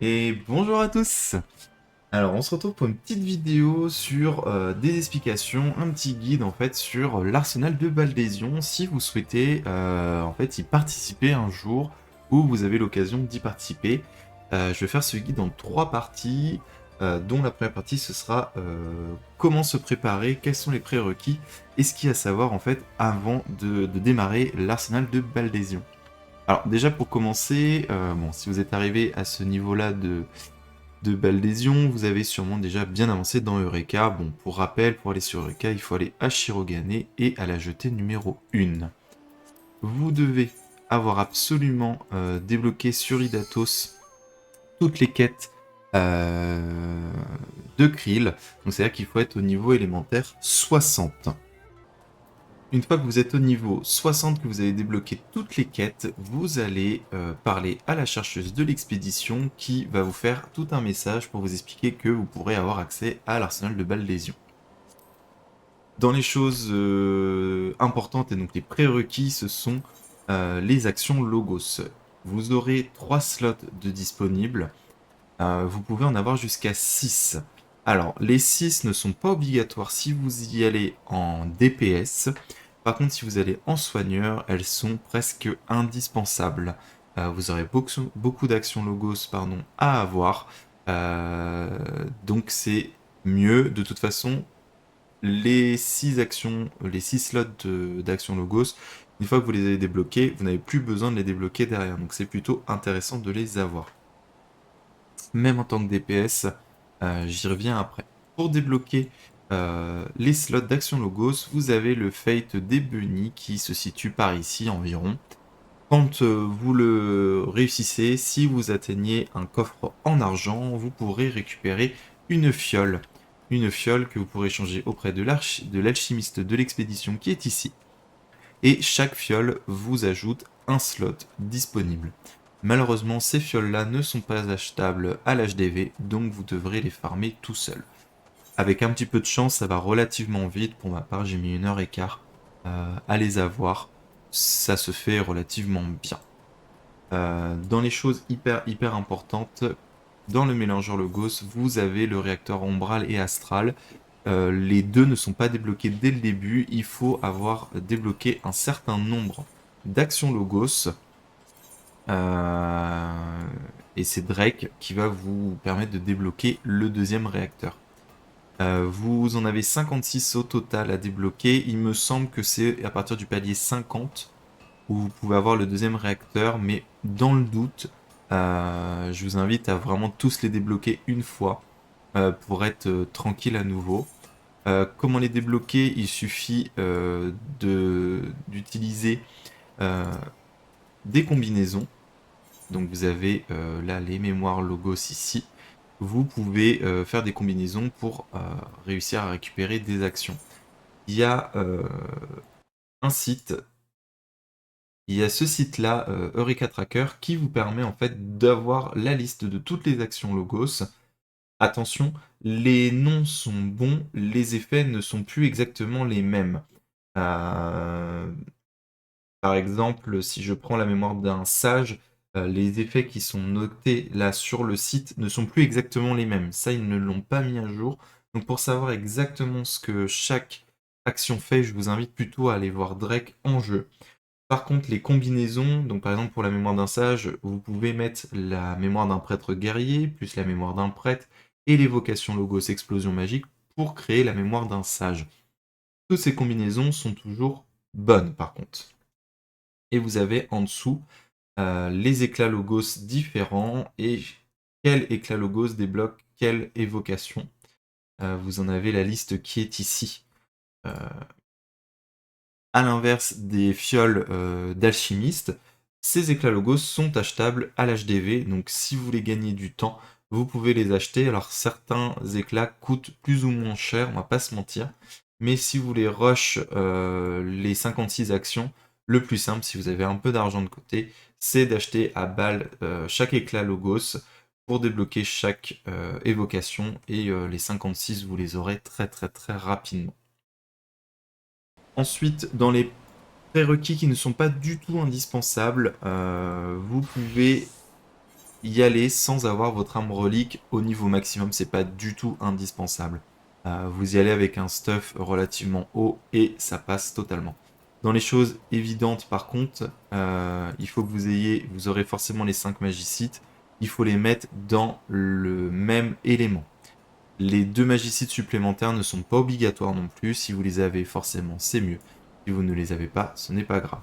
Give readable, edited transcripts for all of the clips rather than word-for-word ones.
Et bonjour à tous. Alors on se retrouve pour une petite vidéo sur des explications, un petit guide en fait sur l'arsenal de Baldesion si vous souhaitez en fait y participer un jour ou vous avez l'occasion d'y participer. Je vais faire ce guide en 3 parties, dont la première partie ce sera comment se préparer, quels sont les prérequis et ce qu'il y a à savoir en fait avant de démarrer l'arsenal de Baldesion. Alors déjà pour commencer, bon, si vous êtes arrivé à ce niveau-là de Baldesion, vous avez sûrement déjà bien avancé dans Eureka. Bon, pour rappel, pour aller sur Eureka, il faut aller à Shirogane et à la jetée numéro 1. Vous devez avoir absolument débloqué sur Idatos toutes les quêtes de Krill. Donc c'est-à-dire qu'il faut être au niveau élémentaire 60. Une fois que vous êtes au niveau 60, que vous avez débloqué toutes les quêtes, vous allez parler à la chercheuse de l'expédition qui va vous faire tout un message pour vous expliquer que vous pourrez avoir accès à l'arsenal de Baldesion. Dans les choses importantes et donc les prérequis, ce sont les actions Logos. Vous aurez 3 slots de disponibles. Vous pouvez en avoir jusqu'à 6. Alors, les 6 ne sont pas obligatoires si vous y allez en DPS. Par contre, si vous allez en soigneur, elles sont presque indispensables. Vous aurez beaucoup d'actions Logos à avoir. Donc c'est mieux. De toute façon, les 6 actions, les 6 slots d'actions Logos, une fois que vous les avez débloqués, vous n'avez plus besoin de les débloquer derrière. Donc c'est plutôt intéressant de les avoir. Même en tant que DPS, j'y reviens après. Pour débloquer les slots d'action Logos, vous avez le Fate des Bunnies qui se situe par ici environ. Quand vous le réussissez, si vous atteignez un coffre en argent, vous pourrez récupérer une fiole. Une fiole que vous pourrez changer auprès de l'alchimiste de l'expédition qui est ici. Et chaque fiole vous ajoute un slot disponible. Malheureusement, ces fioles-là ne sont pas achetables à l'HDV, donc vous devrez les farmer tout seul. Avec un petit peu de chance, ça va relativement vite. Pour ma part, j'ai mis 1h15 à les avoir. Ça se fait relativement bien. Dans les choses hyper importantes, dans le mélangeur Logos, vous avez le réacteur Ombral et Astral. Les deux ne sont pas débloqués dès le début. Il faut avoir débloqué un certain nombre d'actions Logos. Et c'est Drake qui va vous permettre de débloquer le deuxième réacteur. Vous en avez 56 au total à débloquer. Il me semble que c'est à partir du palier 50 où vous pouvez avoir le deuxième réacteur, mais dans le doute, je vous invite à vraiment tous les débloquer une fois pour être tranquille à nouveau. Comment les débloquer? Il suffit d'utiliser des combinaisons. Donc vous avez là les mémoires Logos ici. Vous pouvez faire des combinaisons pour réussir à récupérer des actions. Il y a un site, il y a ce site-là, Eureka Tracker, qui vous permet en fait d'avoir la liste de toutes les actions Logos. Attention, les noms sont bons, les effets ne sont plus exactement les mêmes. Euh, Par exemple, si je prends la mémoire d'un sage, les effets qui sont notés là sur le site ne sont plus exactement les mêmes. Ça, ils ne l'ont pas mis à jour. Donc pour savoir exactement ce que chaque action fait, je vous invite plutôt à aller voir Drake en jeu. Par contre, les combinaisons, donc par exemple pour la mémoire d'un sage, vous pouvez mettre la mémoire d'un prêtre guerrier, plus la mémoire d'un prêtre, et l'évocation Logos explosion magique pour créer la mémoire d'un sage. Toutes ces combinaisons sont toujours bonnes par contre. Et vous avez en dessous les éclats Logos différents et quel éclat Logos débloque quelle évocation. Vous en avez la liste qui est ici. À l'inverse des fioles d'alchimiste, ces éclats Logos sont achetables à l'HDV, donc si vous voulez gagner du temps, vous pouvez les acheter. Alors certains éclats coûtent plus ou moins cher, on va pas se mentir, mais si vous voulez rush les 56 actions, le plus simple, si vous avez un peu d'argent de côté, c'est d'acheter à balle chaque éclat Logos pour débloquer chaque évocation, et les 56, vous les aurez très rapidement. Ensuite, dans les prérequis qui ne sont pas du tout indispensables, vous pouvez y aller sans avoir votre arme relique au niveau maximum, c'est pas du tout indispensable. Vous y allez avec un stuff relativement haut et ça passe totalement. Dans les choses évidentes par contre, il faut que vous aurez forcément les 5 magicites, il faut les mettre dans le même élément. Les 2 magicites supplémentaires ne sont pas obligatoires non plus, si vous les avez forcément c'est mieux, si vous ne les avez pas ce n'est pas grave.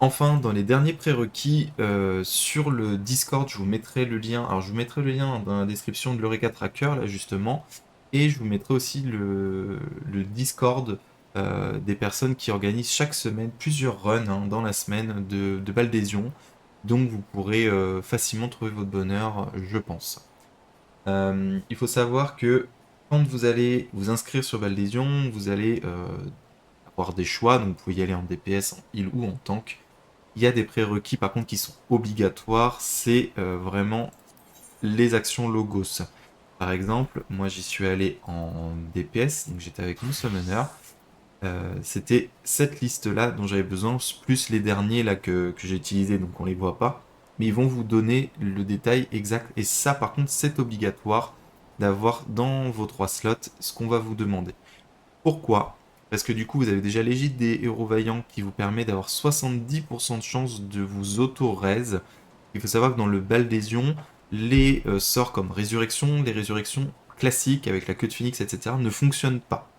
Enfin, dans les derniers prérequis, sur le Discord, je vous mettrai le lien. Alors, je vous mettrai le lien dans la description de l'Eureka Tracker, là, justement. Et je vous mettrai aussi le Discord des personnes qui organisent chaque semaine plusieurs runs dans la semaine de Baldésion. Donc, vous pourrez facilement trouver votre bonheur, je pense. Il faut savoir que quand vous allez vous inscrire sur Baldésion, vous allez avoir des choix. Donc, vous pouvez y aller en DPS, en heal ou en tank. Il y a des prérequis par contre qui sont obligatoires, c'est vraiment les actions logos. Par exemple, moi j'y suis allé en DPS, donc j'étais avec mon summoner. C'était cette liste-là dont j'avais besoin, plus les derniers là que j'ai utilisés, donc on les voit pas. Mais ils vont vous donner le détail exact. Et ça par contre c'est obligatoire d'avoir dans vos 3 slots ce qu'on va vous demander. Pourquoi ? Parce que du coup, vous avez déjà l'égide des héros vaillants qui vous permet d'avoir 70% de chance de vous auto-raise. Il faut savoir que dans le Baldésion, les sorts comme résurrection, les résurrections classiques avec la queue de phoenix, etc. ne fonctionnent pas.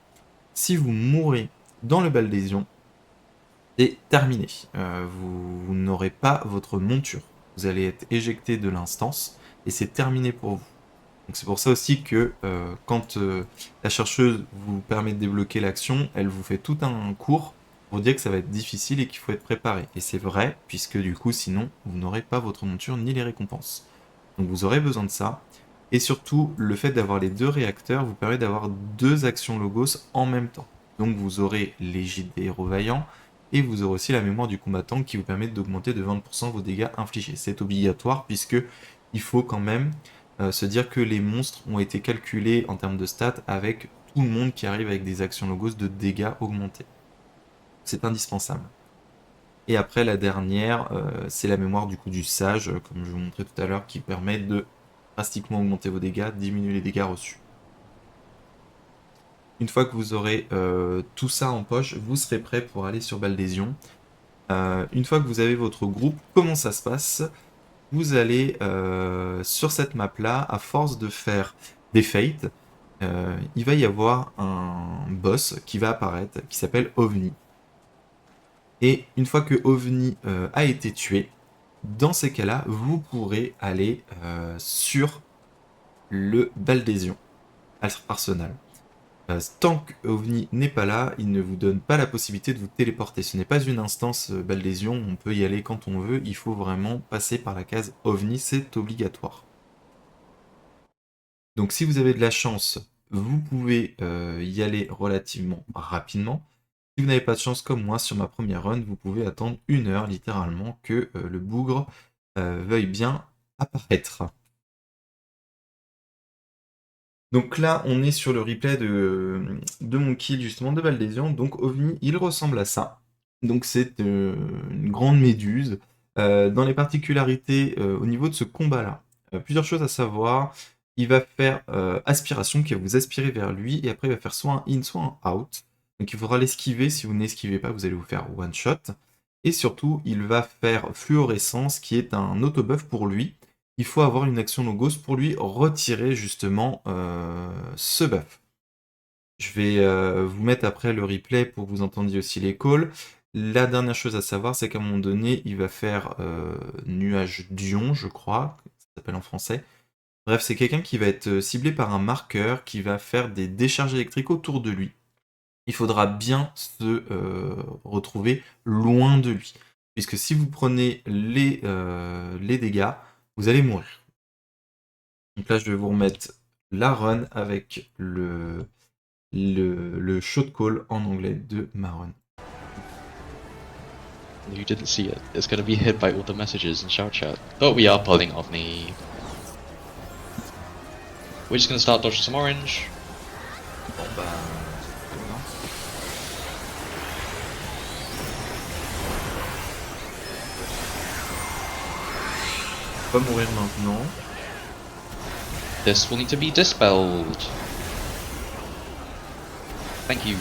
Si vous mourrez dans le Baldésion, c'est terminé. Vous n'aurez pas votre monture. Vous allez être éjecté de l'instance et c'est terminé pour vous. Donc c'est pour ça aussi que quand la chercheuse vous permet de débloquer l'action, elle vous fait tout un cours pour dire que ça va être difficile et qu'il faut être préparé. Et c'est vrai, puisque du coup sinon vous n'aurez pas votre monture ni les récompenses. Donc vous aurez besoin de ça. Et surtout, le fait d'avoir les 2 réacteurs vous permet d'avoir 2 actions logos en même temps. Donc vous aurez l'égide des héros vaillants et vous aurez aussi la mémoire du combattant qui vous permet d'augmenter de 20% vos dégâts infligés. C'est obligatoire puisque il faut quand même se dire que les monstres ont été calculés en termes de stats avec tout le monde qui arrive avec des actions logos de dégâts augmentés. C'est indispensable. Et après la dernière, c'est la mémoire du coup du sage, comme je vous montrais tout à l'heure, qui permet de drastiquement augmenter vos dégâts, diminuer les dégâts reçus. Une fois que vous aurez tout ça en poche, vous serez prêt pour aller sur Baldésion. Une fois que vous avez votre groupe, comment ça se passe ? Vous allez sur cette map là, à force de faire des fates, il va y avoir un boss qui va apparaître qui s'appelle OVNI. Et une fois que OVNI a été tué, dans ces cas-là, vous pourrez aller sur le Baldésion Arsenal. Tant que OVNI n'est pas là, il ne vous donne pas la possibilité de vous téléporter. Ce n'est pas une instance Baldésion, on peut y aller quand on veut, il faut vraiment passer par la case OVNI, c'est obligatoire. Donc si vous avez de la chance, vous pouvez y aller relativement rapidement. Si vous n'avez pas de chance comme moi sur ma première run, vous pouvez attendre 1 heure littéralement que le bougre veuille bien apparaître. Donc là, on est sur le replay de mon kill justement de Baldésion. Donc OVNI, il ressemble à ça. Donc c'est une grande méduse. Dans les particularités au niveau de ce combat-là, plusieurs choses à savoir. Il va faire aspiration, qui va vous aspirer vers lui, et après il va faire soit un in, soit un out. Donc il faudra l'esquiver. Si vous n'esquivez pas, vous allez vous faire one shot. Et surtout, il va faire fluorescence, qui est un auto-buff pour lui. Il faut avoir une action logos pour lui retirer justement ce buff. Je vais vous mettre après le replay pour que vous entendiez aussi les calls. La dernière chose à savoir, c'est qu'à un moment donné, il va faire nuage d'ion, je crois, ça s'appelle en français. Bref, c'est quelqu'un qui va être ciblé par un marqueur, qui va faire des décharges électriques autour de lui. Il faudra bien se retrouver loin de lui. Puisque si vous prenez les dégâts, vous allez mourir. Donc là, je vais vous remettre la run avec le shot call en anglais de ma run. You didn't see it. It's gonna be hit by all the messages in shout chat. Oh, we are pulling OVNI. We're just gonna start dodging some orange. Bon bah... Pas mourir maintenant. This will need to be dispelled. Thank you.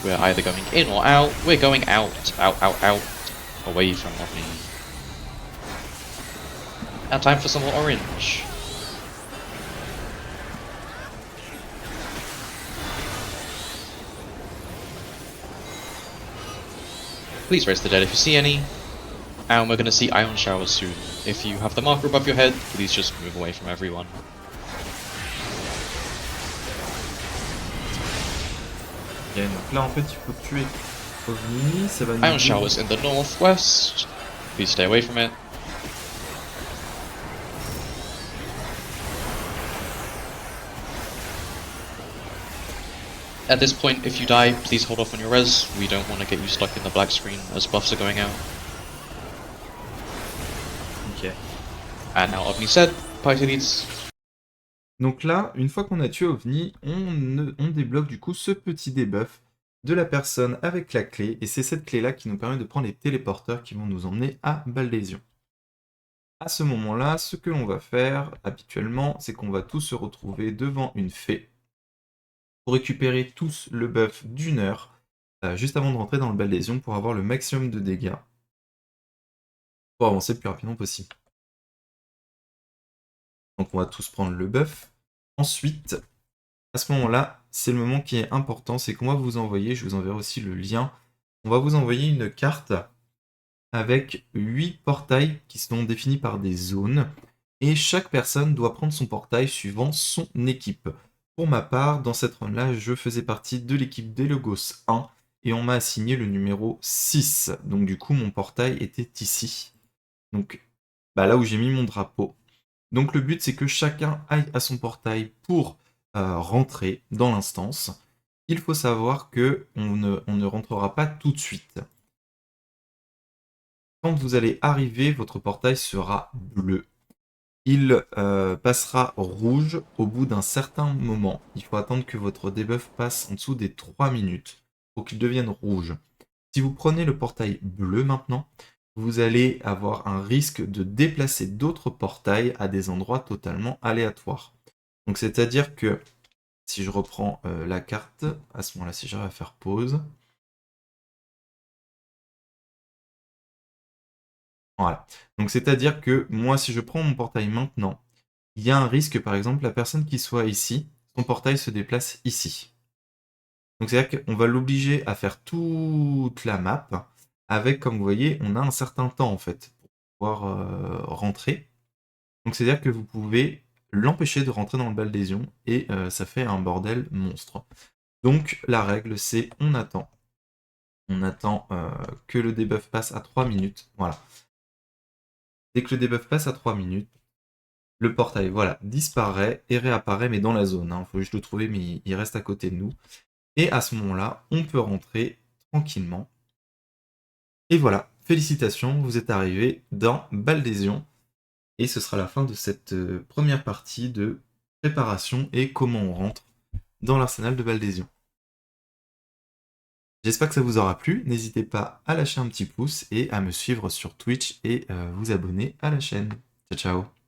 We're either going in or out. We're going out. Out, out, out. Away from me. Now time for some more orange. Please raise the dead if you see any. And we're gonna see ion showers soon. If you have the marker above your head, please just move away from everyone. Ok, donc là en fait il faut tuer OVNI, ça va nous... Ion showers in the northwest. Please stay away from it. At this point, if you die, please hold off on your res. We don't want to get you stuck in the black screen as buffs are going out. Ok. And now OVNI said, party leads. Donc là, une fois qu'on a tué OVNI, on débloque du coup ce petit debuff de la personne avec la clé, et c'est cette clé-là qui nous permet de prendre les téléporteurs qui vont nous emmener à Baldesion. À ce moment-là, ce que l'on va faire habituellement, c'est qu'on va tous se retrouver devant une fée pour récupérer tous le buff d'une heure, juste avant de rentrer dans le Baldesion pour avoir le maximum de dégâts, pour avancer le plus rapidement possible. Donc on va tous prendre le buff. Ensuite, à ce moment-là, c'est le moment qui est important, c'est qu'on va vous envoyer, je vous enverrai aussi le lien, on va vous envoyer une carte avec 8 portails qui sont définis par des zones, et chaque personne doit prendre son portail suivant son équipe. Pour ma part, dans cette run-là, je faisais partie de l'équipe des Logos 1, et on m'a assigné le numéro 6, donc du coup mon portail était ici. Donc là où j'ai mis mon drapeau. Donc le but c'est que chacun aille à son portail pour rentrer dans l'instance. Il faut savoir que on ne rentrera pas tout de suite. Quand vous allez arriver, votre portail sera bleu. Il passera rouge au bout d'un certain moment. Il faut attendre que votre debuff passe en dessous des 3 minutes pour qu'il devienne rouge. Si vous prenez le portail bleu maintenant, vous allez avoir un risque de déplacer d'autres portails à des endroits totalement aléatoires. Donc c'est-à-dire que si je reprends la carte, à ce moment-là, si j'arrive à faire pause, voilà. Donc c'est-à-dire que moi, si je prends mon portail maintenant, il y a un risque, par exemple, la personne qui soit ici, son portail se déplace ici. Donc c'est-à-dire qu'on va l'obliger à faire toute la map, avec, comme vous voyez, on a un certain temps en fait, pour pouvoir rentrer. Donc c'est-à-dire que vous pouvez l'empêcher de rentrer dans le Baldesion, et ça fait un bordel monstre. Donc la règle c'est on attend. On attend que le debuff passe à 3 minutes. Voilà. Dès que le debuff passe à 3 minutes, le portail voilà, disparaît et réapparaît, mais dans la zone. Il faut juste le trouver, mais il reste à côté de nous. Et à ce moment-là, on peut rentrer tranquillement. Et voilà, félicitations, vous êtes arrivé dans Baldesion. Et ce sera la fin de cette première partie de préparation et comment on rentre dans l'arsenal de Baldesion. J'espère que ça vous aura plu, n'hésitez pas à lâcher un petit pouce et à me suivre sur Twitch et vous abonner à la chaîne. Ciao ciao.